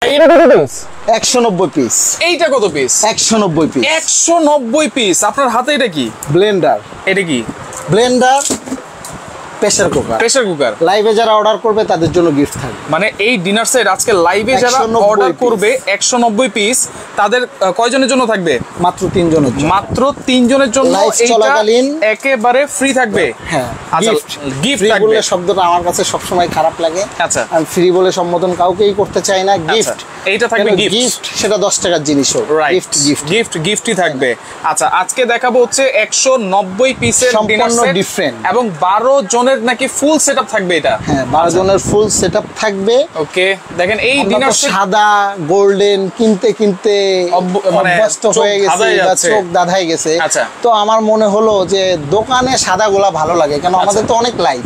190 piece. এইটা কত piece? 190 piece. 190 piece. আপনার হাতে এটা কি? ব্লেন্ডার। এটা কি? Blender, pressure cooker. Pressure cooker. লাইভে যারা অর্ডার করবে তাদের জন্য গিফট থাকবে। মানে এই ডিনার সেট আজকে লাইভে যারা অর্ডার করবে 190 পিস, তাদের কয়জনের জন্য থাকবে? মাত্র 3 জনের জন্য। মাত্র 3 জনের জন্য চলাকালীন একেবারে ফ্রি থাকবে। হ্যাঁ, আচ্ছা, গিফট থাকবে। বলে শব্দটা আমার কাছে সব সময় খারাপ লাগে। আচ্ছা, আমি ফ্রি বলে সম্বোধন কাউকেই করতে চাই না। গিফট, এইটা থাকবে গিফট। সেটা 10 টাকার জিনিস হোক, গিফট গিফট গিফট গিফটই থাকবে। আচ্ছা, আজকে দেখাবো হচ্ছে 190 পিসের ডিনার সেট ডিফারেন্ট, এবং 12 জনের নাকি ফুল সেটআপ থাকবে এটা। হ্যাঁ, 12 জনের ফুল সেটআপ থাকবে। ওকে, দেখেন এই ডিনার সেট সাদা গোল্ডেন কিনতে কিনতে মানে অভ্যস্ত হয়ে গেছে বা চোখ দাঁধাই গেছে। তো আমার মনে হলো যে দোকানে সাদা গোলা ভালো লাগে, কারণ আমাদের তো অনেক লাইট,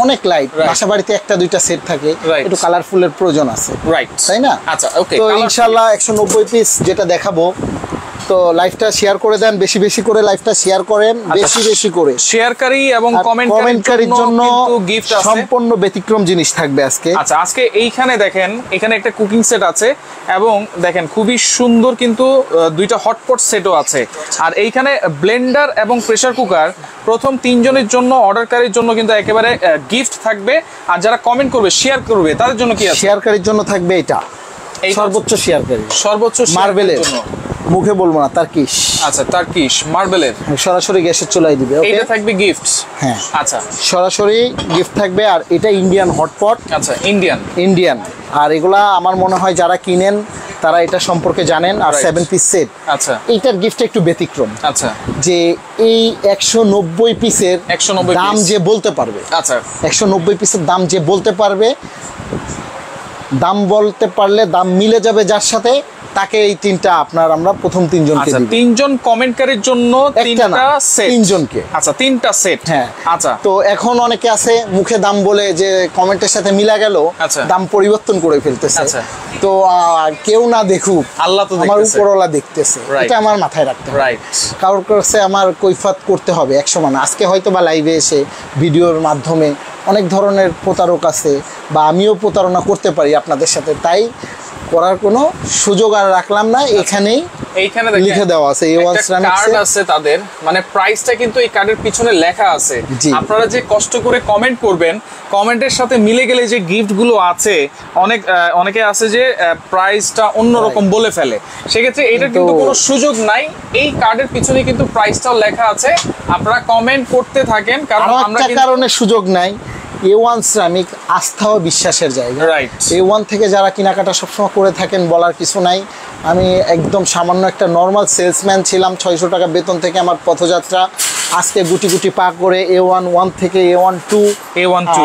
অনেক লাইট, বাসা বাড়িতে একটা দুইটা সেট থাকে, একটু কালারফুলের প্রয়োজন আছে, তাই না? আচ্ছা, ওকে। তো ইনশাআল্লাহ 190 পিস যেটা দেখাবো, তো লাইভটা শেয়ার করে দেন, বেশি বেশি করে লাইভটা শেয়ার করেন, বেশি বেশি করে শেয়ারকারী এবং কমেন্টকারীর জন্য কিন্তু গিফট আছে, সম্পূর্ণ ব্যতিক্রম জিনিস থাকবে আজকে। আচ্ছা, আজকে এইখানে দেখেন, এখানে একটা কুকিং সেট আছে, এবং দেখেন খুবই সুন্দর কিন্তু দুইটা হটপট সেটও আছে। আর এইখানে ব্লেন্ডার এবং প্রেসার কুকার প্রথম 3 জনের জন্য, অর্ডারকারীর জন্য কিন্তু একেবারে গিফট থাকবে। আর যারা কমেন্ট করবে, শেয়ার করবে, তাদের জন্য কি আছে? শেয়ারকারীর জন্য থাকবে এটা সর্বোচ্চ শেয়ারকারী, সর্বোচ্চ মার্বেলের জন্য, মুখে বলবো না, তার্কিশ। আচ্ছা, তার্কিশ মার্বেলের, সরাসরি গ্যাসের চুলায় দিবে। এটা থাকবে গিফট। হ্যাঁ, আচ্ছা, সরাসরি গিফট থাকবে। আর এটা ইন্ডিয়ান হটপট। আচ্ছা, ইন্ডিয়ান। আর এগুলা আমার মনে হয় যারা কিনেন তারা এটা সম্পর্কে জানেন। আর 7 পিস সেট, আচ্ছা, এইটার গিফটটা একটু ব্যতিক্রম। আচ্ছা, যে এই 190 পিসের 190 দাম যে বলতে পারবে, আচ্ছা, 190 পিসের দাম যে বলতে পারবে, দাম বলতে পারলে দাম মিলে যাবে যার সাথে, তাকে এই তিনটা আমরা প্রথম 3 জনকে দিব। 3 জন কমেন্টকারীর জন্য 3টা সেট, 3 জনকে। আচ্ছা, 3টা সেট। হ্যাঁ, আচ্ছা। তো এখন অনেকে আছে মুখে দাম বলে যে কমেন্টের সাথে মিলা গেল, দাম পরিবর্তন করে ফেলতেছে। তো কেউ না দেখুক, আল্লাহ তো আমার উপরওয়ালা দেখতেছে, এটা আমার মাথায় রাখতে হবে। কারোর কাছে আমার কৈফাত করতে হবে 100 মান। আজকে হয়তো বা লাইভে এসে ভিডিওর মাধ্যমে অনেক ধরনের প্রতারক আছে, বা আমিও প্রতারণা করতে পারি আপনাদের সাথে, তাই করার কোনো সুযোগ আর রাখলাম না। এইখানে লিখে দেওয়া আছে, A1 Ceramics কার্ড আছে তাদের, মানে প্রাইসটা কিন্তু এই কার্ডের পিছনে লেখা আছে। আপনারা যে কষ্ট করে কমেন্ট করবেন, কমেন্টের সাথে মিলে গেলে যে গিফট গুলো আছে, অনেকে আছে যে প্রাইসটা অন্যরকম বলে ফেলে, সেক্ষেত্রে এটা কিন্তু কোনো সুযোগ নাই। এই কার্ডের পিছনে কিন্তু প্রাইসটাও লেখা আছে, আপনারা কমেন্ট করতে থাকেন, কারণ আমরা একটা কারণে সুযোগ নাই। A1 Ceramic আস্থা ও বিশ্বাসের জায়গা। A1 থেকে যারা কেনাকাটা সবসময় করে থাকেন, বলার কিছু নাই। আমি একদম সামান্য একটা নর্মাল সেলসম্যান ছিলাম, 600 টাকা বেতন থেকে আমার পথযাত্রা আজকে গুটি গুটি পা করে A1 1 থেকে A1 2,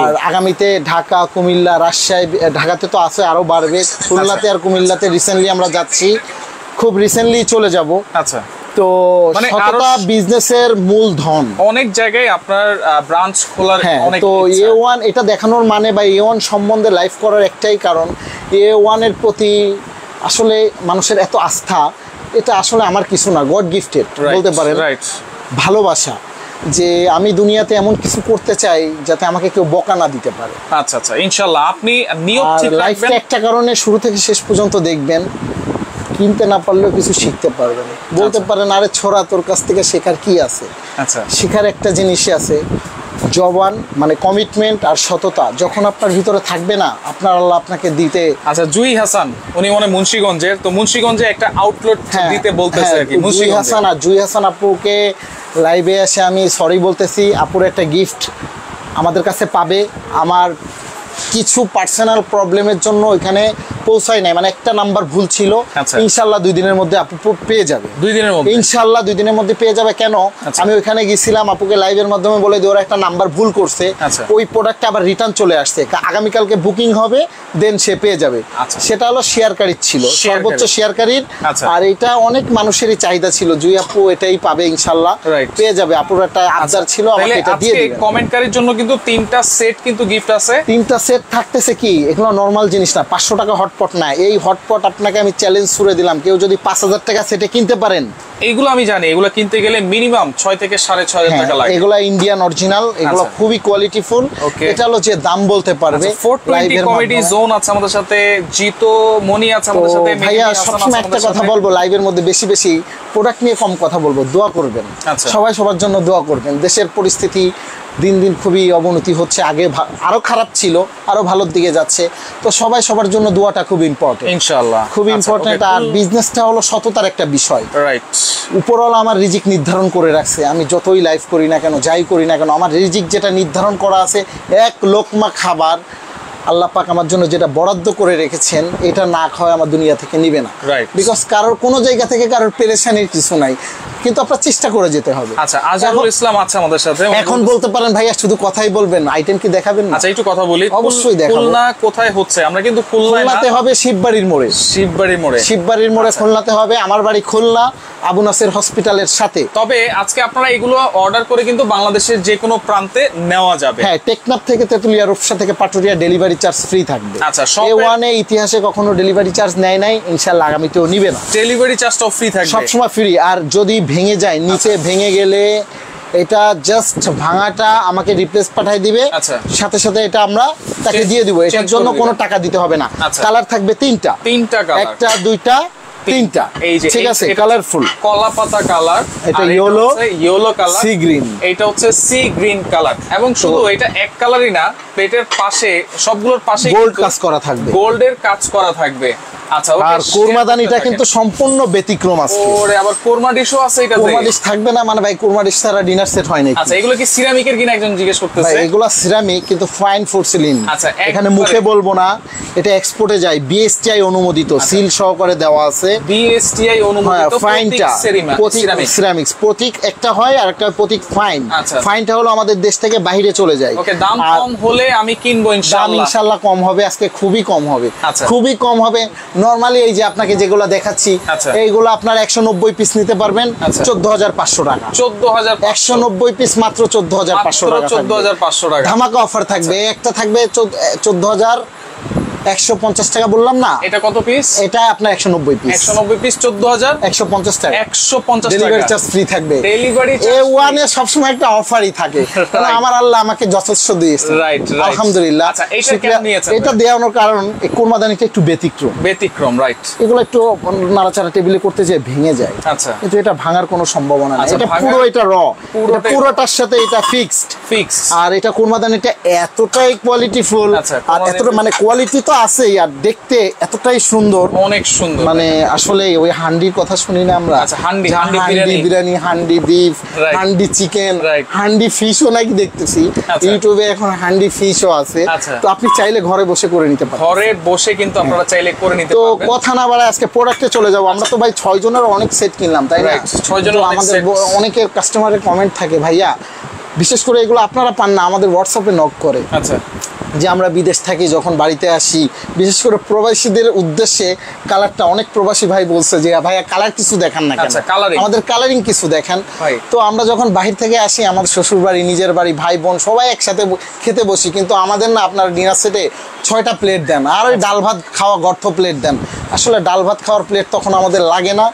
আর আগামীতে ঢাকা, কুমিল্লা, রাজশাহী, ঢাকাতে তো আছে, আরো বাড়বে, খুলনাতে আর কুমিল্লাতে রিসেন্টলি আমরা যাচ্ছি, খুব রিসেন্টলি চলে যাব। আচ্ছা, তো সততা বিজনেসের মূলধন। অনেক জায়গায় আপনার ব্রাঞ্চ খোলার অনেক। তো A1 এটা দেখানোর মানে, বা A1 সম্বন্ধে লাইভ করার একটাই কারণ, A1 এর প্রতি আসলে মানুষের এত আস্থা, এটা আসলে আমার কিছু না, গড গিফটেড বলতে পারেন, ভালোবাসা, যে আমি দুনিয়াতে এমন কিছু করতে চাই যাতে আমাকে কেউ বকা না দিতে পারে। আচ্ছা, আচ্ছা, ইনশাআল্লাহ আপনি নিয়ত ঠিক রাখবেন। লাইফটা একটা কারণে শুরু থেকে শেষ পর্যন্ত দেখবেন, কিনতে না পারলেও কিছু শিখতে পারবেন। বলতে পারেন, আরে ছোড়া, তোর কাছ থেকে শেখার কি আছে? আচ্ছা, শেখার একটা জিনিসই আছে, জবান, মানে কমিটমেন্ট আর সততা যখন আপনার ভিতরে থাকবে না, আপনার আল্লাহ আপনাকে দিতে। আচ্ছা, জুই হাসান, উনি মনে মুন্সিগঞ্জের, তো মুন্সিগঞ্জে একটা আউটলেট দিতে বলতেছে আর কি। জুই হাসান, আর জুই হাসান আপুকে লাইভে এসে আমি সরি বলতেছি, আপুর একটা গিফট আমাদের কাছে পাবে। আমার কিছু পার্সোনাল প্রবলেমের জন্য ওইখানে পৌঁছায় নাই, মানে একটা নাম্বার ভুল ছিল। ইনশাআল্লাহ 2 দিনের মধ্যে আপু পেয়ে যাবে। 2 দিনের মধ্যে ইনশাআল্লাহ 2 দিনের মধ্যে পেয়ে যাবে। কেন? আমি ওইখানে গেছিলাম, আপুকে লাইভের মাধ্যমে বলে দিয়ে ওরা একটা নাম্বার ভুল করছে, ওই প্রোডাক্টটা আবার রিটার্ন চলে আসছে, আগামীকালকে বুকিং হবে, দেন সে পেয়ে যাবে। সেটা হলো শেয়ারকারীর ছিল, সর্বোচ্চ শেয়ারকারীর। আর এটা অনেক মানুষেরই চাহিদা ছিল, জুই আপু এটাই পাবে ইনশাআল্লাহ, পেয়ে যাবে। আপুর একটা আবদার ছিল, আমাকে এটা দিয়ে দিবেন। কমেন্টকারীর জন্য কিন্তু 3টা সেট কিন্তু গিফট আছে। 3টা সেট থাকতেছে কি, এগুলো নরমাল জিনিস না, 500 টাকা হট হটপট না, এই হটপট আপনাকে আমি চ্যালেঞ্জ ছুড়ে দিলাম, কেউ যদি 5,000 টাকা সেটে কিনতে পারেন, এইগুলো আমি জানি, এগুলো কিনতে গেলে মিনিমাম 6 থেকে 6.5 টাকা লাগে। এগুলো ইন্ডিয়ান অরিজিনাল, এগুলো খুবই কোয়ালিটিফুল। এটা হলো যে দাম বলতে পারবে। 420 কমেডি জোন আছে আমাদের সাথে, জিতো মনি আছে আমাদের সাথে। ভাইয়া সবসময় একটা কথা বলবো, লাইভের মধ্যে বেশি বেশি প্রোডাক্ট নিয়ে কম কথা বলবো, দোয়া করবেন, সবাই সবার জন্য দোয়া করবেন। দেশের পরিস্থিতি দিন দিন খুবই অবনতি হচ্ছে, আগে আরো খারাপ ছিল, আরো ভালোর দিকে যাচ্ছে, তো সবাই সবার জন্য দোয়াটা খুব ইম্পর্টেন্ট, ইনশাআল্লাহ খুব ইম্পর্টেন্ট। আর বিজনেসটা হলো সততার একটা বিষয়, রাইট। উপরওয়ালা আমার রিজিক নির্ধারণ করে রাখছে, আমি যতই লাইভ করি না কেন, যাই করি না কেন, আমার রিজিক যেটা নির্ধারণ করা আছে, এক লোকমা খাবার আল্লাহ পাক আমার জন্য যেটা বরাদ্দ করে রেখেছেন, এটা না খাওয়া আমার দুনিয়া থেকে নিবে না, বিকজ কারোর কোনো জায়গা থেকে কারোর পেরেশানির কিছু নাই, কিন্তু আপনার চেষ্টা করে যেতে হবে। আচ্ছা, আজহারুল ইসলাম আছে আমাদের সাথে। এখন বলতে পারেন ভাইয়া শুধু কথাই বলবেন, আইটেম কি দেখাবেন না? আচ্ছা, একটু কথা বলি। অবশ্যই দেখাবো। খুলনা কোথায় হচ্ছে? আমরা কিন্তু খুলনাতে হবে, শিববাড়ির মোড়ে। শিববাড়ির মোড়ে, শিববাড়ির মোড়ে খুলনাতে হবে। আমার বাড়ি খুলনা, আবু নাসের হসপিটালের সাথে। তবে আজকে আপনারা এগুলো অর্ডার করে কিন্তু বাংলাদেশের যে কোনো প্রান্তে নেওয়া যাবে। হ্যাঁ, টেকনাফ থেকে তেতুলিয়া, রূপসা থেকে পাটুরিয়া ডেলিভারি চার্জ ফ্রি থাকবে। আচ্ছা, A1 ইতিহাসে কখনো ডেলিভারি চার্জ নেয় নাই, ইনশাআল্লাহ আগামীতেও নিবে না। ডেলিভারি চার্জটাও ফ্রি থাকবে, সবসময় ফ্রি। আর যদি ভেঙে যায়, নিচে ভেঙে গেলে এটা জাস্ট ভাঙাটা আমাকে রিপ্লেস পাঠাই দিবে, সাথে সাথে এটা আমরা তাকে দিয়ে দিব, এটার জন্য কোনো টাকা দিতে হবে না। কালার থাকবে তিনটা, একটা দুইটা তিনটা, ঠিক আছে, কালারফুল। কলা পাতা কালার, এটা ইয়েলো কালার, সি গ্রিন, এটা হচ্ছে সি গ্রিন কালার। এবং শুধু এটা এক কালারই না, প্লেটের পাশে সবগুলোর পাশে গোল্ড কাজ করা থাকবে, গোল্ডের কাজ করা থাকবে। আচ্ছা, আর কোরমাদানিটা কিন্তু সম্পূর্ণ ব্যতিক্রম আছে। ওরে, আবার কোরমা ডিশও আছে এটাতে। কোরমা ডিশ থাকবে না মানে ভাই, কোরমা ডিশ ছাড়া ডিনার সেট হয় না। আচ্ছা, এগুলো কি সিরামিকের কিনা একজন জিজ্ঞেস করতেছে। ভাই এগুলো সিরামিক, কিন্তু ফাইন পোর্সেলিন। আচ্ছা, এখানে মুখে বলবো না, এটা এক্সপোর্টে যায়, বিএসটিআই অনুমোদিত, সিল সহকারে দেওয়া আছে। বিএসটিআই অনুমোদিত, ফাইনটা সিরামিক্স প্রতীক একটা হয়, আর একটা প্রতীক ফাইন। ফাইনটা হলো আমাদের দেশ থেকে বাইরে চলে যায়। ওকে, দাম কম হলে আমি কিনবো ইনশাআল্লাহ। ইনশাআল্লাহ কম হবে, আজকে খুবই কম হবে, খুবই কম হবে। নরমালি এই যে আপনাকে যেগুলো দেখাচ্ছি, এইগুলো আপনার 190 পিস নিতে পারবেন 14,500 টাকা। 190 পিস মাত্র 14,500 টাকা, 14,500 টাকা ধামাকা অফার থাকবে। একটা থাকবে 14,150 টাকা বললাম না, এটা কত পিস? এটা আপনার 190 পিস, 190 পিস 14,150 টাকা, 150 ডেলিভারি চার্জ ফ্রি থাকবে। ডেলিভারি A1 এ সব সময় একটা অফারই থাকে, কারণ আমার আল্লাহ আমাকে যথেষ্ট দিয়েছে, রাইট, আলহামদুলিল্লাহ। আচ্ছা, এটা কেন নিয়েছেন? এটা দেওয়ানোর কারণ এই কোরমাদানিটা একটু ব্যতিক্রম, রাইট। এগুলো একটু নাড়াচাড়া টেবিলে করতে যে ভেঙে যায়, আচ্ছা, কিন্তু এটা ভাঙার কোনো সম্ভাবনা নেই। এটা পুরো, এটা পুরোটার সাথে এটা ফিক্সড, আর এটা কোরমাদানিটা এতটাই কোয়ালিটিফুল, আর এতটা মানে কোয়ালিটি তো আছেই, আর দেখতে এতটাই সুন্দর, অনেক সুন্দর। মানে আসলে ওই হান্ডির কথা শুনি না আমরা? আচ্ছা, হান্ডি বিরিয়ানি, হান্ডি বিফ, হান্ডি চিকেন, হান্ডি ফিশও নাকি দেখতেছি ইউটিউবে এখন, হান্ডি ফিশও আছে। তো আপনি চাইলে ঘরে বসে করে নিতে পারেন, ঘরে বসে কিন্তু আপনারা চাইলে করে নিতে তো পারবেন। কথা না বাড়ায় আজকে প্রোডাক্টে চলে যাবো। আমরা তো ভাই 6 জনের অনেক সেট কিনলাম, তাই না? 6 জনের আমাদের অনেকের কাস্টমারের কমেন্ট থাকে, ভাইয়া বিশেষ করে এগুলো আপনারা পান না, আমাদের হোয়াটসঅ্যাপে নক করে। আচ্ছা, যে আমরা বিদেশ থাকি, যখন বাড়িতে আসি, বিশেষ করে প্রবাসীদের উদ্দেশ্যে কালারটা, অনেক প্রবাসী ভাই বলছে যে ভাইয়া কালার কিছু দেখান না কেন, আমাদের কালারিং কিছু দেখান। তো আমরা যখন বাহির থেকে আসি, আমাদের শ্বশুর বাড়ি, নিজের বাড়ি, ভাই বোন সবাই একসাথে খেতে বসি, কিন্তু আমাদের না আপনার ডিনার সেটে 6টা প্লেট দেন, আর ওই ডাল ভাত খাওয়া গর্ত প্লেট দেন। আসলে ডাল ভাত খাওয়ার প্লেট তখন আমাদের লাগে না,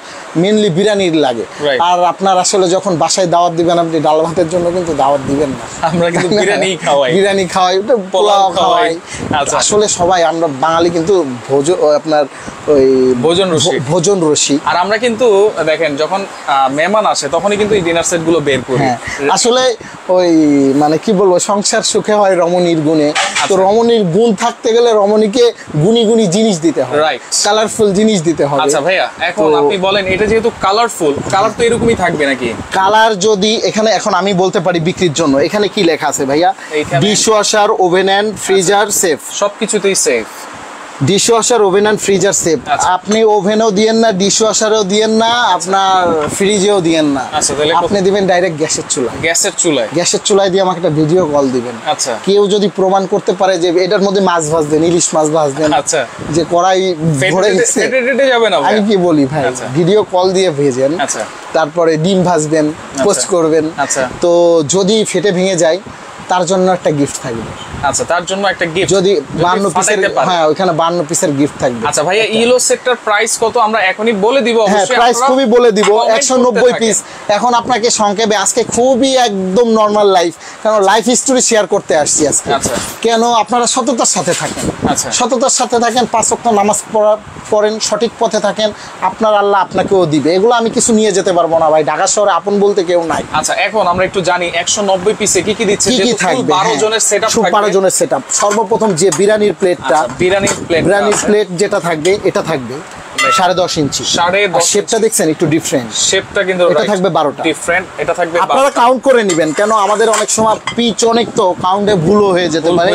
মেনলি বিরিয়ানির লাগে। আর আপনার আসলে যখন বাসায় দাওয়াত দিবেন, আপনি ডাল ভাতের জন্য কিন্তু দাওয়াত দিবেন না, আমরা কিন্তু বিরিয়ানি খাওয়াই, পোলাও খাওয়াই। আসলে সবাই আমরা বাঙালি কিন্তু আপনার ওই ভোজন রসিক। আর আমরা কিন্তু দেখেন, যখন মেহমান আসে তখনই কিন্তু এই ডিনার সেট গুলো বের করি। আসলে ওই মানে কি বলবো, সংসার সুখে হয় রমণীর গুণে। তো রমণীর গুণ থাকতে গেলে রমণীকে গুণী গুণী জিনিস দিতে হবে, কালারফুল জিনিস দিতে হবে। আচ্ছা ভাইয়া, এখন আপনি বলেন, এটা যেহেতু কালারফুল, কালার তো এরকমই থাকবে নাকি? কালার যদি এখানে, এখন আমি বলতে পারি বিক্রির জন্য, এখানে কি লেখা আছে ভাইয়া? Dishwasher, oven and freezer safe, সবকিছুতেই safe. Dishwasher, oven and freezer safe. আপনি ওভেনও দিয়েন না, ডিশওয়াশারও দিয়েন না, আপনার ফ্রিজেও দিয়েন না, আপনি দিবেন ডাইরেক্ট গ্যাসের চুলায়। গ্যাসের চুলায় দিয়ে আমাকে একটা ভিডিও কল দিবেন। কেউ যদি প্রমাণ করতে পারে যে এটার মধ্যে মাছ ভাজবেন, ইলিশ মাছ ভাজবেন, যে কড়াই ভরে গেছে, আমি কি বলি ভাই, ভিডিও কল দিয়ে ভেজেন, তারপরে ডিম ভাজবেন, পোস্ট করবেন। তো যদি ফেটে ভেঙে যায়, তার জন্য একটা গিফট থাকবে। আচ্ছা, তার জন্য একটা গিফট যদি 52 পিসের, হ্যাঁ ওখানে 52 পিসের গিফট থাকবে। আচ্ছা ভাইয়া, ইয়েলো সেটটার প্রাইস কত আমরা এখনই বলে দিব? হ্যাঁ, প্রাইস খুবই বলে দিব, 190 পিস। এখন আপনাকে সংক্ষেপে আজকে খুবই একদম নরমাল লাইফ, কারণ লাইফ স্টোরি শেয়ার করতে আসছি আজকে। আচ্ছা, কেন আপনারা সততার সাথে থাকেন, আচ্ছা সততার সাথে থাকেন, 5 ওয়াক্ত নামাজ পড়েন, সঠিক পথে থাকেন, আপনার আল্লাহ আপনাকেও দিবে। এগুলো আমি কিছু নিয়ে যেতে পারবো না ভাই, ঢাকা শহরে আপন বলতে কেউ নাই। আচ্ছা, এখন আমরা একটু জানি 190 পিসে কি কি দিচ্ছে, কি কি থাকবে। 12 জনের সেটআপ থাকবে, 12 জনের সেটআপ। সর্বপ্রথম যে বিরিয়ানির প্লেটটা, বিরিয়ানির প্লেট যেটা থাকবে, এটা থাকবে 10.5 ইঞ্চি। 10.5 শেপটা দেখছেন একটু ডিফারেন্ট, শেপটা কিন্তু এটা থাকবে 12টা ডিফারেন্ট, এটা থাকবে 12টা। আপনারা কাউন্ট করে নেবেন, কেন আমাদের অনেক সময় পিচ অনেক, তো কাউন্টে ভুলও হয়ে যেতে পারে।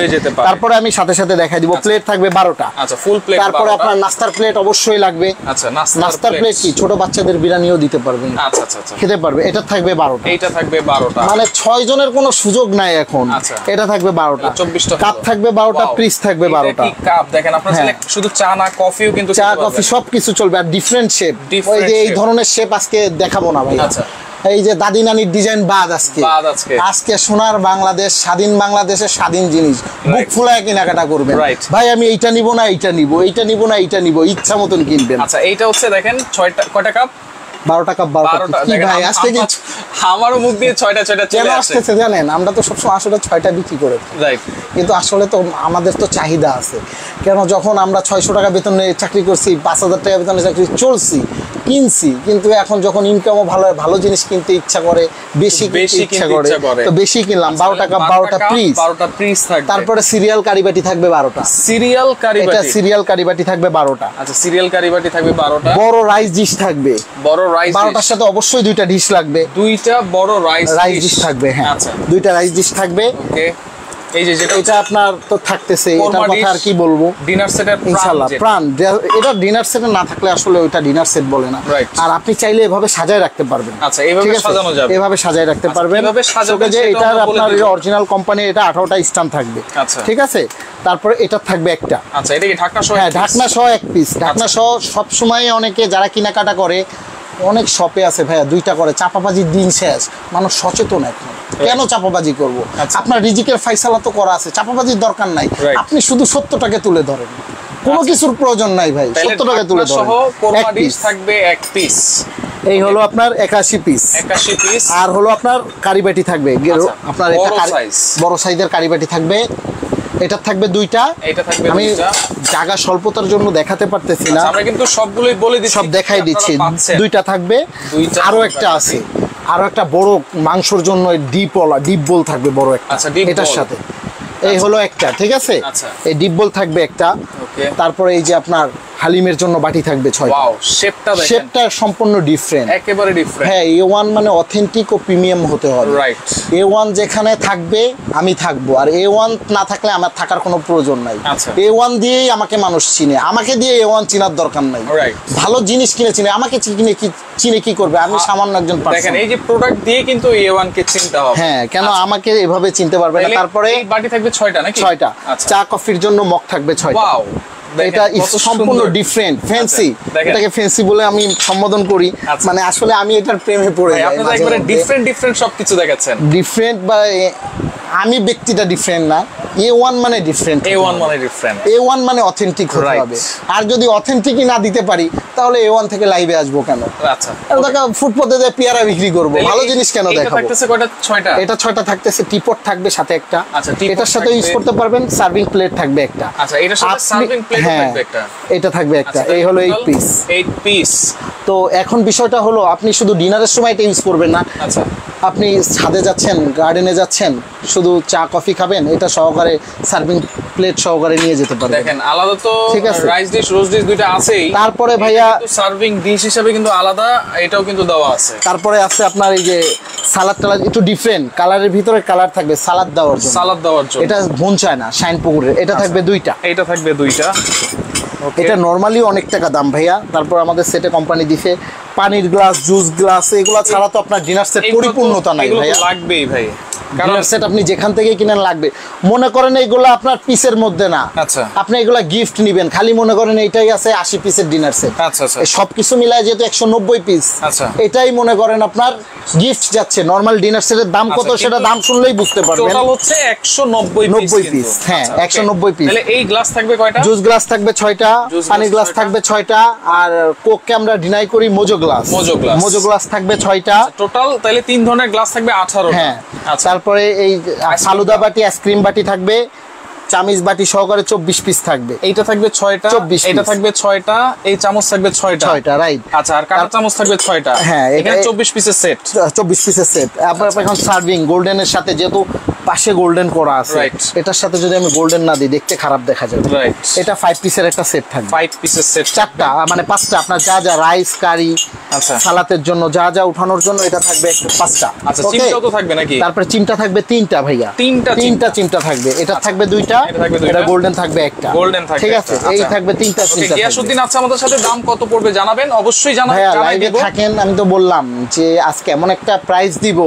তারপরে আমি সাথে সাথে দেখাই দিব। প্লেট থাকবে 12টা। আচ্ছা, ফুল প্লেট। তারপরে আপনার নাস্তার প্লেট অবশ্যই লাগবে। আচ্ছা, নাস্তার প্লেট কি ছোট বাচ্চাদের বিরিয়ানিও দিতে পারবেন। আচ্ছা আচ্ছা আচ্ছা, খেতে পারবে। এটা থাকবে 12টা। এইটা থাকবে 12টা, মানে 6 জনের কোনো সুযোগ নাই এখন। আচ্ছা, এটা থাকবে 12টা। 24টা কাপ থাকবে 12টা, পিস থাকবে 12টা। কি কাপ দেখেন আপনারা, শুধু চা না কফিও কিন্তু, চা কফি সবকিছু চলবে। আর ডিফারেন্ট শেপ, ওই যে এই ধরনের শেপ আজকে দেখাবো না ভাই। আচ্ছা, এই যে দাদি নানির ডিজাইন বাদ আজকে সোনার বাংলাদেশ, স্বাধীন বাংলাদেশের স্বাধীন জিনিস, বুক ফুলায় কেনাকাটা করবেন। ভাই আমি এইটা নিব না এইটা নিব, এইটা নিব না এইটা নিব, ইচ্ছা মতন কিনবেন। আচ্ছা, এইটা হচ্ছে দেখেন 6টা, কয়টা কাপ? 12টা কাপ। 12টা কি ভাই, আজকে কি আমারও মুখ দিয়ে 6টা চলে আসছে জানেন? আমরা তো সবসময় আসলে 6টা বিক্রি করে, রাইট, কিন্তু আসলে তো আমাদের তো চাহিদা আছে। কেন যখন আমরা 600 টাকা বেতনে চাকরি করছি, 5000 টাকা বেতনে চাকরি চলছি, কিনছি, কিন্তু এখন যখন ইনকামও ভালো, ভালো জিনিস কিনতে ইচ্ছা করে, বেশি ইচ্ছা করে, তো বেশি কিনলাম। 12 টাকা 12টা পিস থাকবে। তারপরে সিরিয়াল কারিবাটি থাকবে 12টা। সিরিয়াল কারিবাটি, এটা সিরিয়াল কারিবাটি থাকবে 12টা। আচ্ছা, সিরিয়াল কারিবাটি থাকবে 12টা। বড় রাইস ডিশ থাকবে, বড় রাইস 12টার সাথে অবশ্যই 2টা ডিশ লাগবে, 2টা বড় রাইস ডিশ থাকবে। হ্যাঁ, আচ্ছা, 2টা রাইস ডিশ থাকবে। ওকে, এই যে যেটা এটা আপনার তো থাকতেছে, এটার কথা আর কি বলবো। ডিনার সেটের ইনশাআল্লাহ প্রাণ, এটা ডিনার সেটে না থাকলে আসলে ওইটা ডিনার সেট বলে না। আর আপনি চাইলে এভাবে সাজায় রাখতে পারবেন। আচ্ছা, এইভাবে সাজানো যাবে, এভাবে সাজায় রাখতে পারবেন। এভাবে সাজাবে যে এটা আপনার অরিজিনাল কোম্পানি, এটা 18টা স্ট্যান্ড থাকবে। আচ্ছা, ঠিক আছে। তারপরে এটা থাকবে একটা। আচ্ছা, এটা কি ঢাকনা সহ? হ্যাঁ, ঢাকনা সহ এক পিস। ঢাকনা সহ সব সময় অনেকে যারা কেনাকাটা করে, অনেক শপে আছে ভাইয়া 2টা করে, চাপাবাজির দিন শেষ, মানুষ সচেতন এখন। কেন চাপাবাজি করবো? আপনার রিজিকের ফাইসালা তো করা আছে, চাপাবাজির দরকার নাই। আপনি শুধু 70টাকে তুলে ধরেন, কোনো কিছুর প্রয়োজন নাই ভাই, 70টাকে তুলে ধরেন। থাকবে এক পিস, এই হলো আপনার 81 পিস। আর হলো আপনার কারিবাটি থাকবে, আপনার এটা বড় সাইজের কারিবাটি থাকবে। এটা থাকবে 2টা। আমি জায়গা স্বল্পতার জন্য দেখাতে পারতেছি না, আমরা কিন্তু সবগুলোই বলে দিচ্ছি, সব দেখাই দিচ্ছি। 2টা থাকবে। আরো একটা আছে, আরো একটা বড় মাংসর জন্য ডিপ বল থাকবে বড় একটা, এটার সাথে। এই হলো একটা, ঠিক আছে। এই ডিপ বল থাকবে একটা। তারপরে এই যে আপনার হালিমের জন্য বাটি থাকবে 6টা। ওয়াও, শেপটা সম্পূর্ণ ডিফারেন্ট, একেবারে ডিফারেন্ট। হ্যাঁ, A1 মানে অথেন্টিক ও প্রিমিয়াম হতে হবে। রাইট, A1 যেখানে থাকবে আমি থাকবো, আর A1 না থাকলে আমার থাকার কোনো প্রয়োজন নাই। A1 দিয়েই আমাকে মানুষ চিনে, আমাকে দিয়ে A1 চিনার দরকার নাই। ভালো জিনিস কিনে চিনে, আমাকে চিনে কি করবে? আমি সামান্য একজন পার্সন। দেখেন, এই যে প্রোডাক্ট দিয়ে কিন্তু A1 কে চিনতে হবে। হ্যাঁ, কেন আমাকে এভাবে চিনতে পারবে না। তারপরে বাটি থাকবে 6টা নাকি? 6টা। চা কফির জন্য মগ থাকবে 6টা। ওয়াও, এটা সম্পূর্ণ ডিফারেন্ট, ফ্যান্সি। এটাকে ফ্যান্সি বলে আমি সম্বোধন করি, মানে আসলে আমি এটার প্রেমে পড়ে যাই। আপনারা একবারে ডিফারেন্ট সবকিছু দেখাচ্ছেন। ডিফারেন্ট বা আমি ব্যক্তিটা ডিফারেন্ট না, A1 মানে ডিফারেন্ট, A1 মানে অথেন্টিক হতে হবে। আর যদি অথেন্টিকই না দিতে পারি, তাহলে A1 থেকে লাইভে আসবো কেন? আচ্ছা, দেখা ফুটপাতে যে পেয়ারা বিক্রি করবো, ভালো জিনিস কেন দেখাবো? এটা 6টা থাকতেছে। টিপট থাকবে সাথে একটা, এটার সাথে ইউজ করতে পারবেন। সার্ভিং প্লেট থাকবে একটা। আচ্ছা, এটার সাথে সার্ভিং প্লেট থাকবে একটা। এটা থাকবে একটা। এই হলো 8 পিস। তো এখন বিষয়টা হলো, আপনি শুধু ডিনারের সময় এটা ইউজ করবেন না। আচ্ছা, আপনি ছাদে যাচ্ছেন, গার্ডেনে যাচ্ছেন, শুধু চা কফি খাবেন, এটা সহকারে সার্ভিং প্লেট সহকারে নিয়ে যেতে পারবেন। দেখেন, আলাদা তো রাইস ডিশ, রোজ ডিশ 2টা আছেই। তারপরে ভাইয়া সার্ভিং ডিশ হিসেবে কিন্তু আলাদা এটাও কিন্তু দেওয়া আছে। তারপরে আছে আপনার এই যে সালাদ টালাদ, একটু ডিফারেন্ট কালারের ভিতরে কালার থাকবে সালাদ দেওয়ার জন্য। এটা মন চায় না, শাইন পুকুরের। এটা থাকবে 2টা। এটা থাকবে 2টা। এটা নরমালি অনেক টাকা দাম ভাইয়া। তারপর আমাদের সেটে কোম্পানি দিছে পানির গ্লাস, জুস গ্লাস, এগুলো ছাড়া তো আপনার ডিনার সেট পরিপূর্ণতা নাই ভাইয়া। লাগবেই ভাই। ডিনার সেট আপনি যেখান থেকে কিনেন লাগবে। মনে করেন এইগুলো আপনার পিসের মধ্যে না, আচ্ছা, আপনি এগুলা গিফট নিবেন, খালি মনে করেন এইটাই আছে 80 পিসের ডিনার সেট, আচ্ছা আচ্ছা, সবকিছু মিলায় যেহেতু 190 পিস, আচ্ছা, এটাই মনে করেন আপনার গিফট যাচ্ছে। নরমাল ডিনার সেটের দাম কত সেটা দাম শুনলেই বুঝতে পারবেন। টোটাল হচ্ছে 190 পিস, হ্যাঁ 190 পিস। তাহলে এই গ্লাস থাকবে কয়টা? জুস গ্লাস থাকবে 6টা, পানি গ্লাস থাকবে 6টা, আর কোককে আমরা ডিনাই করি মোজো গ্লাস, মোজো গ্লাস থাকবে 6টা। টোটাল তাহলে 3 ধরনের গ্লাস থাকবে 18। হ্যাঁ, তারপরে এই ফালুদা বাটি, আইসক্রিম বাটি থাকবে, চামিচ বাটি সহকারে 24 পিস থাকবে। এইটা থাকবে 6টা, এটা থাকবে 6টা, এই চামচ থাকবে 6টা, রাইট। আচ্ছা, আর কাঁটা চামচ থাকবে 6টা। হ্যাঁ, এখানে 24 পিসের সেট, 24 পিসের সেট। আপনার এখন সার্ভিং গোল্ডেনের সাথে যেহেতু পাশে গোল্ডেন করা আছে, এটার সাথে যদি আমি গোল্ডেন না দিই দেখতে খারাপ দেখা যাবে, রাইট। এটা 5 পিসের একটা সেট থাকবে, 5 পিসের সেট, 4টা মানে 5টা। আপনার যা যা রাইস কারি, আচ্ছা, সালাতের জন্য যা যা উঠানোর জন্য এটা থাকবে 5টা। আচ্ছা, চিমটাও তো থাকবে নাকি? তারপরে চিমটা থাকবে 3টা ভাইয়া, 3টা চিমটা থাকবে। এটা থাকবে 2টা, এটা গোল্ডেন থাকবে একটা, গোল্ডেন থাকবে, ঠিক আছে। এই থাকবে 3টা চিমটা। গিয়াসউদ্দিন আছে আমাদের সাথে, দাম কত পড়বে জানাবেন, অবশ্যই জানাবেন, জানাই দেব। থাকেন, আমি তো বললাম যে আজকে এমন একটা প্রাইস দিব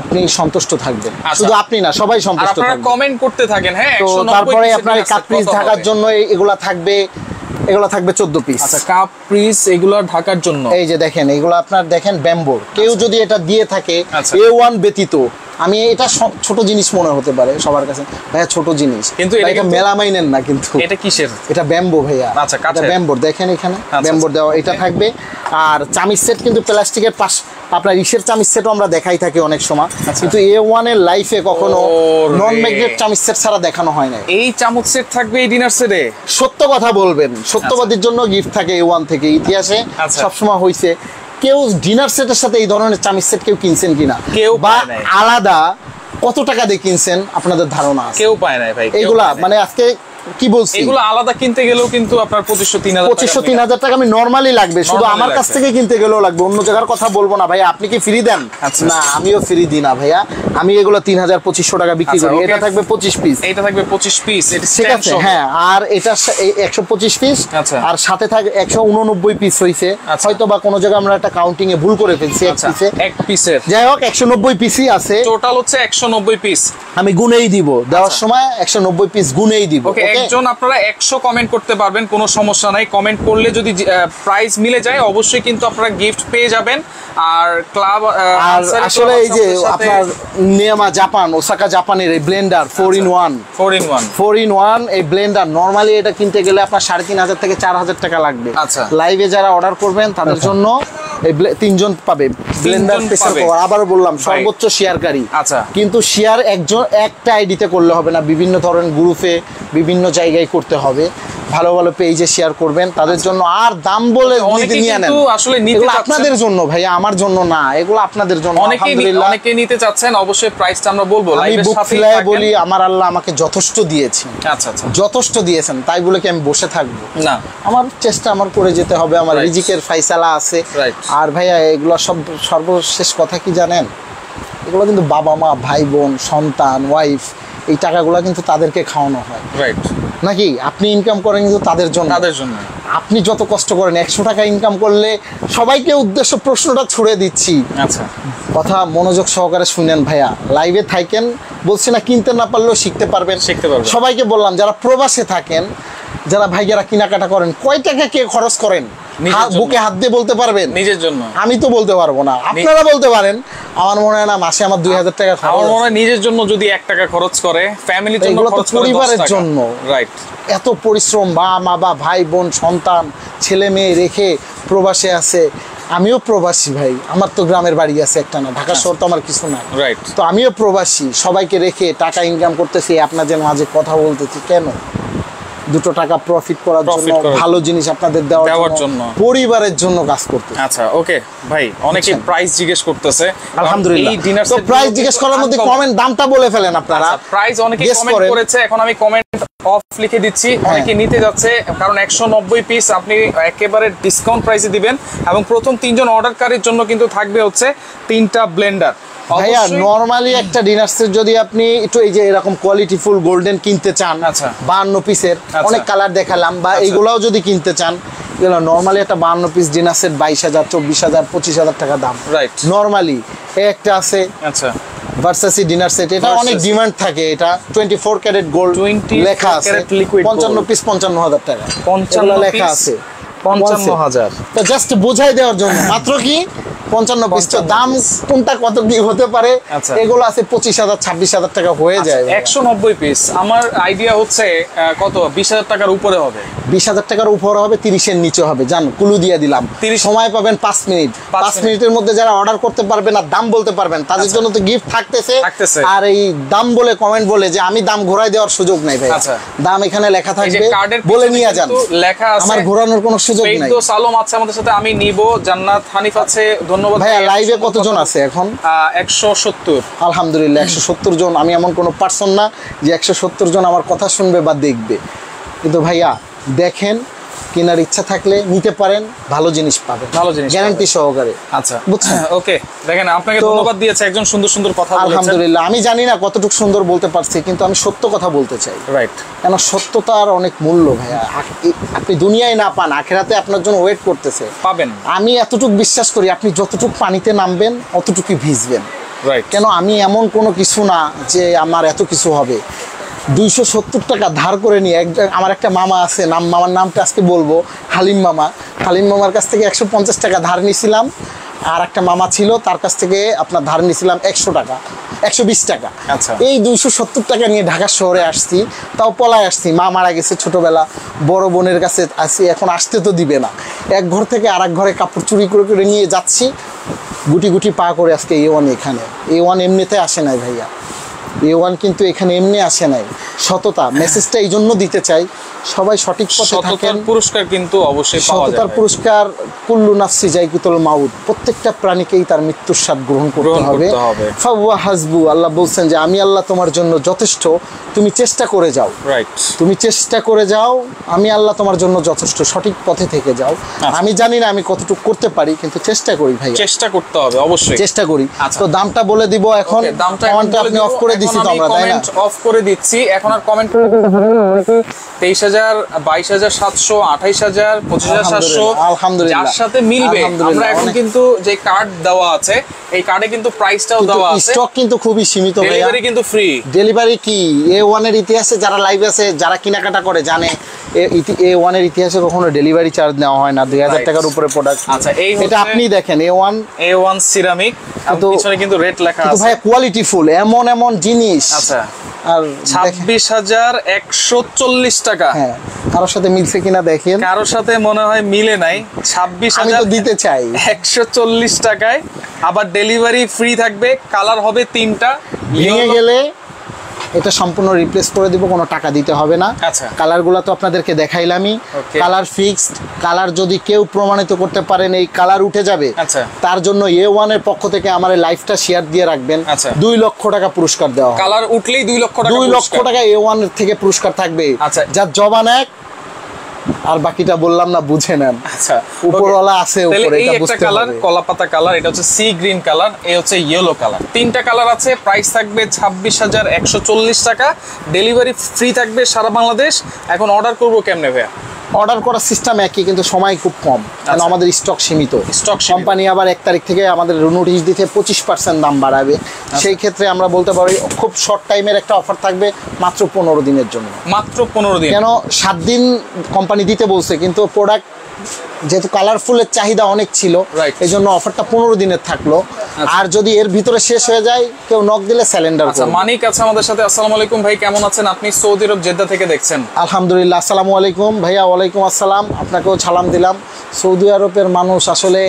আপনি সন্তুষ্ট থাকবেন, শুধু আপনি না সবাই সন্তুষ্ট থাকবেন। আপনারা কমেন্ট করতে থাকেন, হ্যাঁ। তো তারপরে আপনার কাপ পিস ঢাকার জন্য এগুলা থাকবে, এগুলা থাকবে 14 পিস। আচ্ছা, কাপ পিস এগুলো ঢাকার জন্য, এই যে দেখেন এগুলো আপনার দেখেন ব্যাম্বোর। কেউ যদি এটা দিয়ে থাকে A1 ব্যতীত, আমি এটা ছোট জিনিস মনে হতে পারে সবার কাছে, ভাইয়া ছোট জিনিস, কিন্তু এটা মেলামাইনেন না, কিন্তু এটা কিসের? এটা ব্যাম্বো ভাইয়া। আচ্ছা, কাঠের ব্যাম্বোর, দেখেন এখানে ব্যাম্বোর দেওয়া এটা থাকবে। আর চামিচ সেট কিন্তু প্লাস্টিকের পাশ, আপনার ইসের চামিচ সেটও আমরা দেখাই থাকি অনেক সময়, কিন্তু A1 এর লাইফে কখনো নন ম্যাগনেট চামিচ সেট ছাড়া দেখানো হয় না। এই চামচ সেট থাকবে এই ডিনার সেটে? সত্য কথা বলবেন, সত্যবাদীর জন্য গিফট থাকে A1 থেকে, ইতিহাসে সবসময় হয়েছে। কেউ ডিনার সেটের সাথে এই ধরনের চামিচ সেট কেউ কিনছেন কিনা, কেউ বা আলাদা কত টাকা দিয়ে কিনছেন আপনাদের ধারণা আছে? কেউ পায় নাই ভাই এগুলা। মানে আজকে কি বলছি, এগুলো আলাদা কিনতে গেলেও কিন্তু আপনার 2500-3000 টাকা আমি নরমালি লাগবে, শুধু আমার কাছ থেকে কিনতে গেলেও লাগবে, অন্য জায়গার কথা বলবো না। ভাই আপনি কি ফ্রি দেন? না, আমিও ফ্রি দিই না ভাইয়া, আমি এগুলো 3000-2500 টাকা বিক্রি করি। এটা থাকবে 25 পিস, এটা থাকবে 25 পিস, ঠিক আছে। হ্যাঁ, আর এটা 125 পিস, আর সাথে থাকবে 189 পিস হইছে, হয়তো বা কোনো জায়গায় আমরা একটা কাউন্টিং এ ভুল করে ফেলছি, এক পিসের। যাই হোক 190 পিসই আছে, টোটাল হচ্ছে 190 পিস। আমি গুনেই দিব, দেওয়ার সময় 190 পিস গুনেই দিব। একজন আপনারা 100 কমেন্ট করতে পারবেন, কোনো সমস্যা নাই। কমেন্ট করলে যদি প্রাইস মিলে যায় অবশ্যই কিন্তু আপনারা গিফট পেয়ে যাবেন। আর ক্লাব আসলে এই যে আপনার নিয়ামা জাপান, ওসাকা জাপানের এই ব্লেন্ডার 4-in-1 এই ব্লেন্ডার, নরমালি এটা কিনতে গেলে আপনার 3500 থেকে 4000 টাকা লাগবে। আচ্ছা, লাইভে যারা অর্ডার করবেন তাদের জন্য এই 3জন পাবে ব্লেন্ডার স্পেশাল কভার। আবারও বললাম সর্বোচ্চ শেয়ারকারী, আচ্ছা, কিন্তু শেয়ার একজন একটা আইডিতে করলে হবে না, বিভিন্ন ধরনের গ্রুপে বিভিন্ন জায়গায় করতে হবে। ভালো ভালো পেজে শেয়ার করবেন তাদের জন্য। আর দাম বলে নিয়ে নেন, আসলে আপনাদের জন্য ভাইয়া, আমার জন্য না, এগুলো আপনাদের জন্য। আলহামদুলিল্লাহ অনেকে নিতে চাচ্ছেন, অবশ্যই প্রাইসটা আমরা বলবো। আমি বুক ফুলায় বলি, আমার আল্লাহ আমাকে যথেষ্ট দিয়েছেন, আচ্ছা আচ্ছা, যথেষ্ট দিয়েছেন, তাই বলে কি আমি বসে থাকবো না? আমার চেষ্টা আমার করে যেতে হবে, আমার রিজিকের ফাইসালা আছে। আর ভাইয়া এগুলো সব সর্বশেষ কথা কি জানেন, এগুলো কিন্তু বাবা মা, ভাই বোন, সন্তান, ওয়াইফ, এই টাকাগুলো কিন্তু তাদেরকে খাওয়ানো হয়, রাইট নাকি? আপনি ইনকাম করেন কিন্তু তাদের জন্য। আপনি যত কষ্ট করেন, 100 টাকা ইনকাম করলে সবাইকে উদ্দেশ্য প্রশ্নটা ছুড়ে দিচ্ছি, আচ্ছা, কথা মনোযোগ সহকারে শুনেন ভাইয়া, লাইভে থাকেন, বলছি না কিনতে না পারলেও শিখতে পারবেন। সবাইকে বললাম যারা প্রবাসে থাকেন, যারা ভাইয়ারা কেনাকাটা করেন, কয় টাকা কে খরচ করেন বুকে হাত দিয়ে বলতে পারবেন? নিজের জন্য। আমি তো বলতে পারবো না, আপনারা বলতে পারেন। আমার মনে হয় না মাসে আমার 2000 টাকা খরচ। আমার মনে হয় নিজের জন্য যদি 1 টাকা খরচ করে, ফ্যামিলির জন্য খরচ করে, পরিবারের জন্য, রাইট। এত পরিশ্রম, মা বা ভাই বোন, সন্তান, ছেলে মেয়ে রেখে প্রবাসে আছে। আমিও প্রবাসী ভাই, আমার তো গ্রামের বাড়ি আছে একটা না, ঢাকা শহর তো আমার কিছু না, রাইট। তো আমিও প্রবাসী, সবাইকে রেখে টাকা ইনকাম করতেছি, আপনাদের মাঝে কথা বলতেছি কেন? 2 টাকা প্রফিট করার জন্য, ভালো জিনিস আপনাদের দেওয়ার জন্য, পরিবারের জন্য কাজ করতে। আচ্ছা, ওকে ভাই, অনেকে প্রাইস জিজ্ঞেস করতেছে, আলহামদুলিল্লাহ। এই ডিনার সেট প্রাইস জিজ্ঞেস করার মধ্যে কমেন্ট দামটা বলে ফেলেন আপনারা। প্রাইস অনেকে কমেন্ট করেছে, এখন আমি কমেন্ট অফ লিখে দিচ্ছি। অনেকে নিতে যাচ্ছে, কারণ 190 পিস আপনি একেবারে ডিসকাউন্ট প্রাইসে দিবেন, এবং প্রথম 3 জন অর্ডারকারীর জন্য কিন্তু থাকবে হচ্ছে 3টা ব্লেন্ডার। ভাইয়া নরমালি একটা ডিনার সেট যদি আপনি একটু এই যে এরকম কোয়ালিটি ফুল গোল্ডেন কিনতে চান, 52 পিসের, অনেক কালার দেখালাম, বা এইগুলাও যদি কিনতে চান, এগুলো নরমালি একটা 52 পিস ডিনার সেট 22000, 24000, 25000 টাকা দাম, রাইট। নরমালি একটা আছে, আচ্ছা, ভার্সাসি ডিনার সেট, এটা অনেক ডিমান্ড থাকে। এটা 24 ক্যারেট গোল্ড লেখা আছে, 55 পিস 55,000 টাকা 55 লেখা আছে, 55,000। তো জাস্ট বোঝাই দেওয়ার জন্য মাত্র কি 55 পিস। তো দাম কোনটা কত কি হতে পারে, এগুলো আছে 25,000 26,000 টাকা হয়ে যায়। 190 পিস আমার আইডিয়া হচ্ছে কত 20,000 টাকার উপরে হবে, 20,000 টাকার উপরে হবে, 30-এর নিচে হবে। জান কুলু দিয়ে দিলাম, সময় পাবেন 5 মিনিট। 5 মিনিটের মধ্যে যারা অর্ডার করতে পারবেন আর দাম বলতে পারবেন তাদের জন্য তো গিফট থাকতেছে। আর এই দাম বলে কমেন্ট বলে যে আমি দাম ঘোরাই দেওয়ার সুযোগ নাই ভাই, দাম এখানে লেখা থাকবে, বলে নিয়ে যান, লেখা আছে, আমার ঘোরানোর কোনো সুযোগ নাই। ফেরদৌস আলম আছে আমাদের সাথে, আমি নিব, জান্নাত হানিফ আছে, ধন্যবাদ ভাই। লাইভে কতজন আছে এখন? 170। আলহামদুলিল্লাহ 170 জন। আমি এমন কোনো পার্সন না যে 170 জন আমার কথা শুনবে বা দেখবে, কিন্তু ভাইয়া দেখেন, কেনার ইচ্ছা থাকলে নিতে পারেন, ভালো জিনিস পাবেন, ভালো জিনিস গ্যারান্টি সহকারে। আচ্ছা বুঝছেন? ওকে, দেখেন আপনাকে ধন্যবাদ দিয়েছে, একজন সুন্দর সুন্দর কথা বলেছেন। আলহামদুলিল্লাহ। আমি জানি না কতটুকু সুন্দর বলতে পারছি, কিন্তু আমি সত্য কথা বলতে চাই। রাইট, কেন সত্যতার অনেক মূল্য ভাইয়া। আপনি দুনিয়ায় না পান, আখেরাতে আপনার জন্য ওয়েট করতেছে, পাবেন। আমি এতটুকু বিশ্বাস করি, আপনি যতটুকু পানিতে নামবেন অতটুকুই ভিজবেন। রাইট, কেন আমি এমন কোনো কিছু না যে আমার এত কিছু হবে। 270 টাকা ধার করে নিয়ে আমার একটা মামা আছে, মামার নামটা আজকে বলবো, হালিম মামা। হালিম মামার কাছ থেকে 150 টাকা ধার নিয়েছিলাম। আর একটা মামা ছিল, তার কাছ থেকে আপনার ধার নিয়েছিলাম 100 টাকা, 120 টাকা। আচ্ছা, এই 270 টাকা নিয়ে ঢাকা শহরে আসছি, তাও পলায় আসছি। মা মারা গেছে ছোটবেলা, বড় বোনের কাছে আসি, এখন আসতে তো দিবে না। এক ঘর থেকে আর এক ঘরে কাপড় চুরি করে করে নিয়ে যাচ্ছি, গুটি গুটি পা করে আজকে A1 এখানে। A1 এমনিতে আসে নাই ভাইয়া, A1 কিন্তু এখানে এমনি আসে নাই। সততা মেসেজটা এই জন্য দিতে চাই, সবাই সঠিক পথে থাকেন। পুরস্কার কিন্তু অবশ্যই পাওয়া যাবে। সততার পুরস্কার, কুল্লু নাফসি যায়কুতুল মাউত, প্রত্যেকটা প্রাণীকেই তার মৃত্যুর স্বাদ গ্রহণ করতে হবে। ফাওয়া হাসবু, আল্লাহ বলছেন যে আমি আল্লাহ তোমার জন্য যথেষ্ট, তুমি চেষ্টা করে যাও। রাইট, তুমি চেষ্টা করে যাও, আমি আল্লাহ তোমার জন্য যথেষ্ট, সঠিক পথে থেকে যাও। আমি জানি না আমি কতটুকু করতে পারি, কিন্তু চেষ্টা করি ভাই, চেষ্টা করতে হবে অবশ্যই, চেষ্টা করি। তো দামটা বলে দিব এখন, কমেন্টটা আপনি অফ করে দিছি তো আমরা, তাই না? অফ করে দিচ্ছি এখন, আর কমেন্ট 23,000, 22,700, 28,000, 25,700, আলহামদুলিল্লাহ, যার সাথে মিলবে। আমরা এখন কিন্তু যে কার্ড দেওয়া আছে, এই কার্ডে কিন্তু প্রাইসটাও দেওয়া আছে। স্টক কিন্তু খুবই সীমিত, ডেলিভারি কিন্তু ফ্রি। ডেলিভারি কি A1 এর ইতিহাসে যারা লাইভ আছে, যারা কেনাকাটা করে জানে, A1 এর ইতিহাসে কখনো ডেলিভারি চার্জ নেওয়া হয় না। 2,000 টাকার উপরে প্রোডাক্ট। আচ্ছা, এটা আপনি দেখেন A1 সিরামিক, পিছনে কিন্তু রেট লেখা আছে। ভাই কোয়ালিটি ফুল, এমন জিনিস। আচ্ছা, আর 26,140 টাকা। হ্যাঁ, কারোর সাথে মিলছে কিনা দেখেন। কারোর সাথে মনে হয় মিলে নাই। 26,000 দিতে চাই 140 টাকায়, আবার ডেলিভারি ফ্রি থাকবে। কালার হবে 3টা, ভেঙে গেলে এটা সম্পূর্ণ রিপ্লেস করে দিব, কোনো টাকা দিতে হবে না। আচ্ছা, কালারগুলো তো আপনাদেরকে দেখাইলামই, কালার ফিক্সড। কালার যদি কেউ প্রমাণিত করতে পারেন এই কালার উঠে যাবে, তার জন্য A1 এর পক্ষ থেকে আমার লাইভটা শেয়ার দিয়ে রাখবেন। 2 লক্ষ টাকা পুরস্কার দেওয়া হবে। কালার উঠলেই 2 লক্ষ টাকা, 2 লক্ষ টাকা A1 এর থেকে পুরস্কার থাকবে। যার জবান এক, আর বাকিটা বললাম না, বুঝে নেন। আচ্ছা, উপরওয়ালা আছে উপরে, এটা বুঝতে হবে। কালার কলাপাতা কালার, এটা হচ্ছে সি গ্রিন কালার, এই হচ্ছে ইয়েলো কালার। 3টা কালার আছে। প্রাইস থাকবে 26,140 টাকা, ডেলিভারি ফ্রি থাকবে সারা বাংলাদেশ। এখন অর্ডার করব কেমনে ভাইয়া? অর্ডার করার সিস্টেম একই, কিন্তু সময় খুব কম, কারণ আমাদের স্টক সীমিত। কোম্পানি আবার 1 তারিখ থেকে আমাদের নোটিশ দিতে 25% দাম বাড়াবে। সেই ক্ষেত্রে আমরা বলতে পারি খুব শর্ট টাইমের একটা অফার থাকবে, মাত্র 15 দিনের জন্য। মাত্র 15 দিন? কেন 7 দিন কোম্পানি দিতে বলছে, কিন্তু প্রোডাক্ট যেহেতু কালারফুলের চাহিদা অনেক ছিল, এই জন্য অফারটা 15 দিনের থাকলো। আর যদি এর ভিতরে শেষ হয়ে যায়, কেউ নক দিলে স্যালেন্ডার করব। মানিক আছে আমাদের সাথে। আসসালামু আলাইকুম ভাই, কেমন আছেন আপনি? সৌদি আরব জেদ্দা থেকে দেখছেন। আলহামদুলিল্লাহ, আসসালামু আলাইকুম ভাইয়া। ওয়ালাইকুম আসসালাম, আপনাকেও সালাম দিলাম। সৌদি আরবের মানুষ আসলে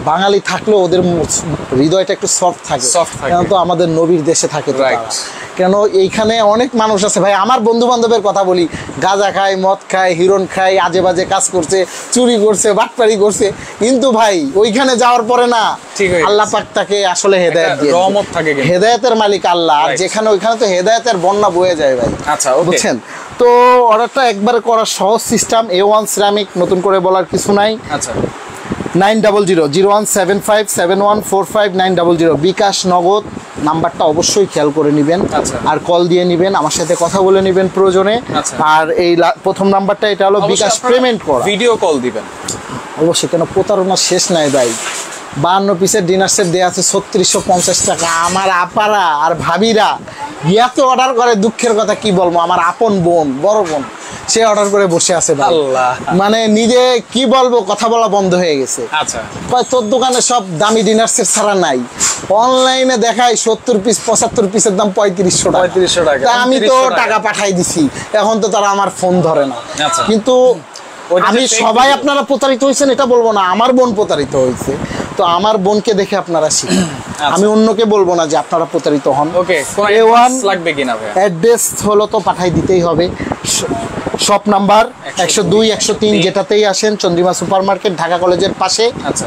বাঙালি থাকলেও ওদের হৃদয়টা একটু সফট থাকে, কেন তো আমাদের নবীর দেশে থাকে। কেন এইখানে অনেক মানুষ আছে ভাই, আমার বন্ধু বান্ধবের কথা বলি, গাঁজা খায়, মদ খায়, হিরোইন খায়, আজে বাজে কাজ করছে, চুরি করছে, বাটপারি করছে, কিন্তু ভাই ওইখানে যাওয়ার পরে না, আল্লাহ পাক তাকে আসলে হেদায়েত দিয়ে, রহমত থাকে, হেদায়েতের মালিক আল্লাহ। আর যেখানে ওইখানে তো হেদায়েতের বন্যা বয়ে যায় ভাই। আচ্ছা, বুঝছেন তো? অর্ডারটা একবার করার সহজ সিস্টেম। A1 সিরামিক, নতুন করে বলার কিছু নাই। আচ্ছা, 900-0175-7145-900 বিকাশ নগদ নাম্বারটা অবশ্যই খেয়াল করে নেবেন, আর কল দিয়ে নেবেন, আমার সাথে কথা বলে নেবেন প্রয়োজনে। আর এই প্রথম নাম্বারটা, এটা হলো বিকাশ পেমেন্ট করা, ভিডিও কল দিবেন অবশ্যই। কেন প্রতারণা শেষ নাই ভাই, 52 পিসের ডিনার সেট দেয়া আছে 3650 টাকা। আমার আপারা আর ভাবিরা এত অর্ডার করে, দুঃখের কথা কি বলবো, আমার আপন বোন, বড় বোন, সে অর্ডার করে বসে আছে ভাই। আল্লাহ, মানে নিজে কি বলবো, কথা বলা বন্ধ হয়ে গেছে। আচ্ছা, কয় তোর দোকানে সব দামি ডিনার সেট ছাড়া নাই, অনলাইনে দেখায় 70 পিস 75 পিসের দাম 3500 টাকা। 3500 টাকা। তা আমি তো টাকা পাঠাই দিছি, এখন তো তারা আমার ফোন ধরে না। আচ্ছা। কিন্তু আমি সবাই আপনারা প্রতারিত হয়েছেন এটা বলবো না, আমার বোন প্রতারিত হয়েছে, তো আমার বোনকে দেখে আপনারা শিখেন। আমি অন্যকে বলবো না যে আপনারা প্রতারিত হন। ওকে, কোন A1 লাগবে কিনা ভাই? অ্যাড্রেস হলো তো পাঠাই দিতেই হবে। শপ নাম্বার 102 103 যেটাতেই আসেন, চন্দ্রিমা সুপার মার্কেট, ঢাকা কলেজের পাশে। আচ্ছা।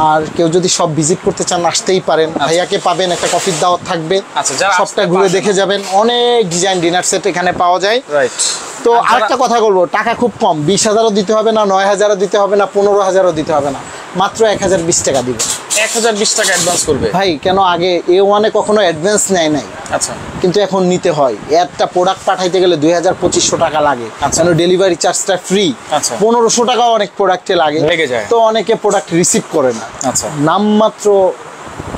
আর কেউ যদি সব ভিজিট করতে চান আসতেই পারেন, ভাইয়াকে পাবেন, একটা কফির দাওয়াত থাকবে। আচ্ছা, যারা সবটা ঘুরে দেখে যাবেন, অনেক ডিজাইন ডিনার সেট এখানে পাওয়া যায়। রাইট। তো আরেকটা কথা বলবো, টাকা খুব কম, 20,000ও দিতে হবে না, 9,000ও দিতে হবে না, 15,000ও দিতে হবে না, মাত্র 1020 টাকা দিবেন। 1020 টাকা অ্যাডভান্স করবে ভাই কেন আগে A1 কখনো অ্যাডভান্স নেয় নাই, আচ্ছা, কিন্তু এখন নিতে হয়। একটা প্রোডাক্ট পাঠাইতে গেলে 2000-2500 টাকা লাগে, কেন ডেলিভারি চার্জটা ফ্রি। আচ্ছা। 1500 টাকাও অনেক প্রোডাক্টে লেগে যায়। তো অনেকে প্রোডাক্ট রিসিভ করে না। আচ্ছা। নামমাত্র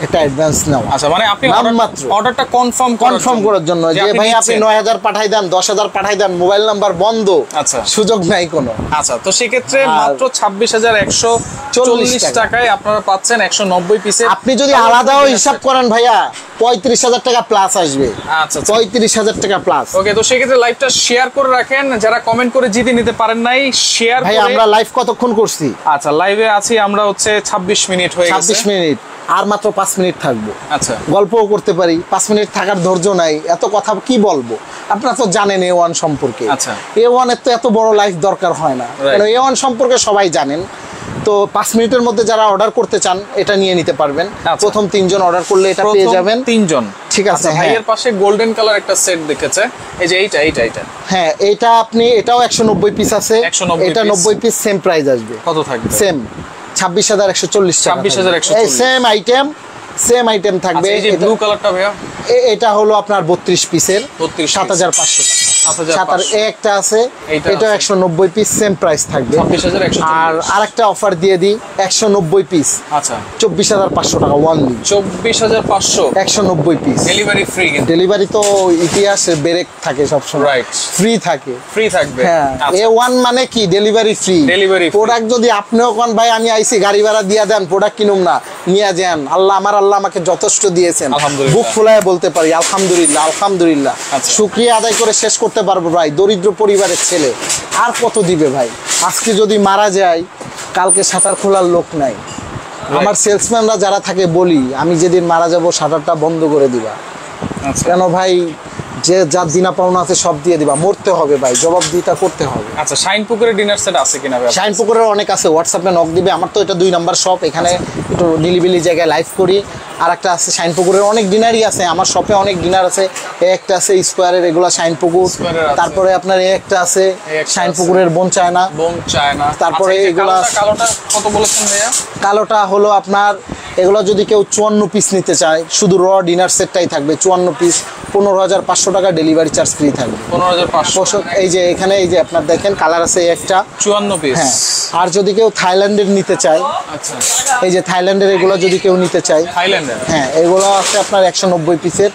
এটা অ্যাডভান্স নাও। আচ্ছা, মানে আপনি নামমাত্র অর্ডারটা কনফার্ম করার জন্য যে ভাই আপনি 9000 পাঠাই দেন, 10,000 পাঠাই দেন, মোবাইল নাম্বার বন্ধ, আচ্ছা, সুযোগ নাই কোনো। আচ্ছা, তো সেক্ষেত্রে মাত্র 26,140 টাকায় আপনারা পাচ্ছেন 190 পিসের। আপনি যদি আলাদাও হিসাব করেন ভাইয়া 35,000 টাকা প্লাস আসবে। আচ্ছা, 35,000 টাকা প্লাস। ওকে, তো সেক্ষেত্রে লাইভটা শেয়ার করে রাখেন, যারা কমেন্ট করে জিতে নিতে পারেন নাই শেয়ার ভাই আমরা লাইভ কতক্ষণ করছি? আচ্ছা, লাইভে আছি আমরা হচ্ছে 26 মিনিট হয়ে গেছে। 26 মিনিট, আর মাত্র 5 মিনিট থাকবো। আচ্ছা, গল্পও করতে পারি, 5 মিনিট থাকার ধৈর্য নাই, এত কথা কি বলবো। আপনারা তো জানেন A1 সম্পর্কে। আচ্ছা। A1 এর তো এত বড় লাইফ দরকার হয় না, কারণ A1 সম্পর্কে সবাই জানেন। তো 5 মিনিটের মধ্যে যারা অর্ডার করতে চান এটা নিয়ে নিতে পারবেন। প্রথম 3 জন অর্ডার করলে এটা পেয়ে যাবেন। 3 জন, ঠিক আছে। ভাইয়ের পাশে গোল্ডেন কালার একটা সেট দেখেছে, এই যে এইটা। হ্যাঁ, এটা আপনি, এটাও 190 পিস আছে, এটা 90 পিস, সেম প্রাইস আসবে। কত থাকবে? সেম 26,140 টাকা। 26,140 এই সেম আইটেম থাকবে। এই যে ব্লু কালারটা ভাইয়া, এটা হলো আপনার 32 পিসের 7,500 টাকা। একটা আছে, এটা 190 পিস, সেম প্রাইস থাকবে। 26,140। আর আরেকটা অফার দিয়ে দিই, 190 পিস, আচ্ছা, 24,500 টাকা only. 24,500, 190 piece, delivery free. Delivery তো ইতিহাসে ব্রেক থাকে সবসময়, রাইট, ফ্রি থাকে, ফ্রি থাকবে। হ্যাঁ, A1 মানে কি ডেলিভারি ফ্রি। প্রোডাক্ট যদি আপনিও কোন ভাই আমি আইছি গাড়ি ভাড়া দিয়ে দেন, প্রোডাক্ট কিনুম না, নিয়ে যান, আল্লাহ আমাকে যথেষ্ট দিয়েছেন, বুক ফুলায় বলতে পারি আলহামদুলিল্লাহ, আলহামদুলিল্লাহ। শুকরিয়া আদায় করে শেষ করতে পারবো ভাই। দরিদ্র পরিবারের ছেলে, আর কত দিবে ভাই? আজকে যদি মারা যায়, কালকে শাটার খোলার লোক নাই। আমার সেলসম্যানরা যারা থাকে বলি, আমি যেদিন মারা যাব শাটারটা বন্ধ করে দিবা। কেন ভাই, যে যার দিনা পাওনা আছে সব দিয়ে দিবা, মরতে হবে ভাই, জবাবদিহিতা করতে হবে। আচ্ছা, শাইনপুকুরের ডিনার সেট আছে কিনা ভাই? শাইনপুকুরের অনেক আছে, হোয়াটসঅ্যাপে নক দিবে। আমার তো এটা 2 নাম্বার শপ, এখানে একটু নিলিবিলি জায়গায় লাইভ করি। আর একটা আছে শাইনপুকুরের, অনেক ডিনারই আছে আমার শপে, অনেক ডিনার আছে। একটা আছে স্কোয়ারের, এগুলা শাইনপুকুর। তারপরে আপনার একটা আছে শাইনপুকুরের বোন চায়না। তারপরে এগুলা, কালোটা কত বলেছেন ভাইয়া? কালোটা হলো আপনার, এগুলো যদি কেউ 54 পিস নিতে চায়, শুধু র ডিনার সেটটাই থাকবে 54 পিস, 15,500 টাকা, ডেলিভারি চার্জ ফ্রি থাকবে। 15,500। এই যে এখানে, এই যে আপনার দেখেন কালার আছে একটা 54 পিস। হ্যাঁ, আর যদি কেউ থাইল্যান্ডের নিতে চায়, আচ্ছা, এই যে থাইল্যান্ডের এগুলো যদি কেউ নিতে চায়, থাইল্যান্ডের, হ্যাঁ, এগুলো আছে আপনার 190 পিসের।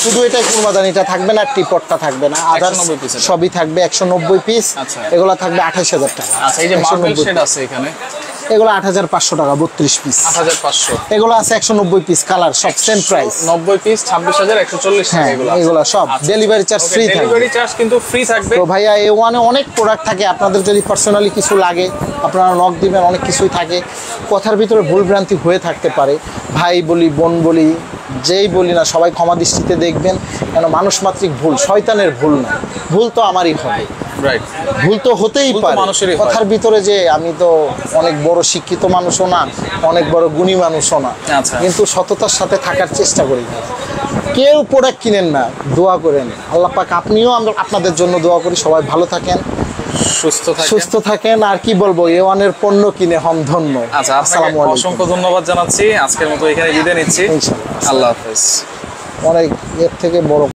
শুধু এটাই কুরবাদানিটা থাকবে না, টিপটটা থাকবে না, আদার সবই থাকবে 190 পিস। এগুলো থাকবে 28,000 টাকা। আচ্ছা, এই যে মার্বেল শেড আছে এখানে, এগুলো 8,500 টাকা, 32 পিস। 8,500। এগুলো আছে 190 পিস, কালার সব সেম প্রাইস, 90 পিস 26,140 টাকা। এগুলো সব ডেলিভারি চার্জ ফ্রি থাকবে। ডেলিভারি চার্জ কিন্তু ফ্রি থাকবে। তো ভাইয়া A1 এ অনেক প্রোডাক্ট থাকে, আপনাদের যদি পার্সোনালি কিছু লাগে আপনারা নক দিবেন, অনেক কিছুই থাকে। কথার ভিতরে ভুল ভ্রান্তি হয়ে থাকতে পারে, ভাই বলি, বোন বলি, যেই বলি না, সবাই ক্ষমা দৃষ্টিতে দেখবেন, কেন মানুষ মাত্রিক ভুল, শয়তানের ভুল না, ভুল তো আমারই হবে, ভুল তো হতেই পারে কথার ভিতরে। যে আমি তো অনেক বড় শিক্ষিত মানুষও না, অনেক বড় গুণী মানুষও না, কিন্তু সততার সাথে থাকার চেষ্টা করি। কেউ প্রোডাক্ট কিনেন না, দোয়া করেন, আল্লাহ পাক আপনিও আপনাদের জন্য দোয়া করি, সবাই ভালো থাকেন, সুস্থ থাকেন। আর কি বলবো, A1 এর পণ্য কিনে হন ধন্য। আসসালামু আলাইকুম, অসংখ্য ধন্যবাদ জানাচ্ছি। আজকের মতো এখানে বিদায় নিচ্ছি, আল্লাহ হাফেজ। অনেক এর থেকে বড়